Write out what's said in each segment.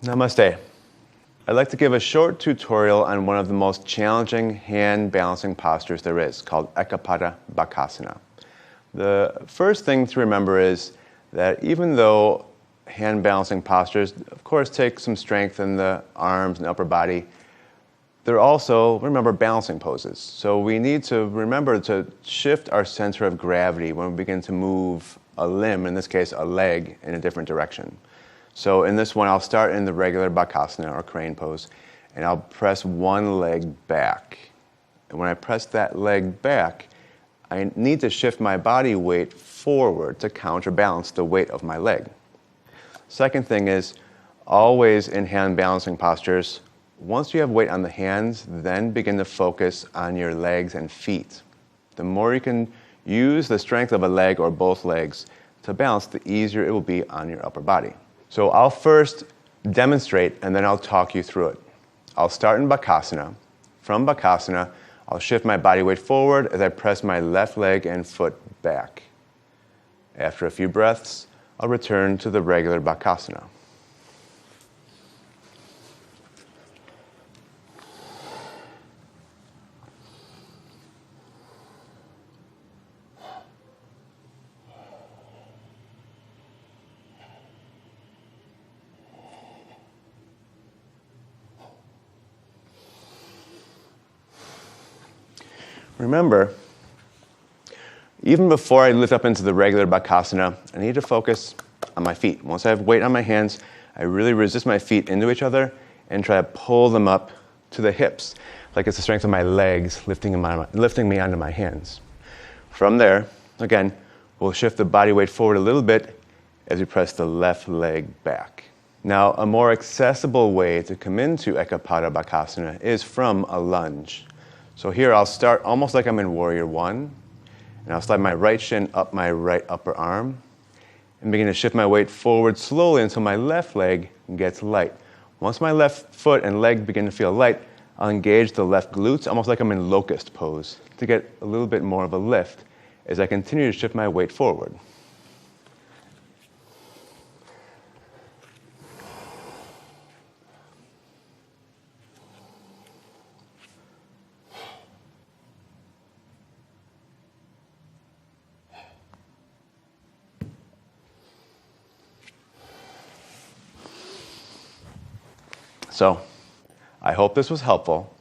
Namaste. I'd like to give a short tutorial on one of the most challenging hand balancing postures there is, called Ekapada Bakasana. The first thing to remember is that even though hand balancing postures, of course, take some strength in the arms and upper body, they're also, remember, balancing poses. So we need to remember to shift our center of gravity when we begin to move a limb, in this case a leg, in a different direction. So in this one, I'll start in the regular Bakasana or crane pose, and I'll press one leg back. And when I press that leg back, I need to shift my body weight forward to counterbalance the weight of my leg. Second thing is, always in hand balancing postures, once you have weight on the hands, then begin to focus on your legs and feet. The more you can use the strength of a leg or both legs to balance, the easier it will be on your upper body. So I'll first demonstrate and then I'll talk you through it. I'll start in Bakasana. From Bakasana, I'll shift my body weight forward as I press my left leg and foot back. After a few breaths, I'll return to the regular Bakasana. Remember, even before I lift up into the regular Bakasana, I need to focus on my feet. Once I have weight on my hands, I really resist my feet into each other and try to pull them up to the hips, like it's the strength of my legs lifting me onto my hands. From there, again, we'll shift the body weight forward a little bit as we press the left leg back. Now, a more accessible way to come into Ekapada Bakasana is from a lunge. So here I'll start almost like I'm in Warrior One, and I'll slide my right shin up my right upper arm and begin to shift my weight forward slowly until my left leg gets light. Once my left foot and leg begin to feel light, I'll engage the left glutes, almost like I'm in locust pose, to get a little bit more of a lift as I continue to shift my weight forward. So, I hope this was helpful.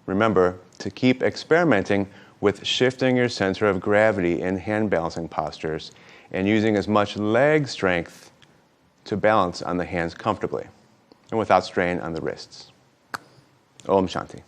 Remember to keep experimenting with shifting your center of gravity in hand balancing postures and using as much leg strength to balance on the hands comfortably and without strain on the wrists. Om Shanti.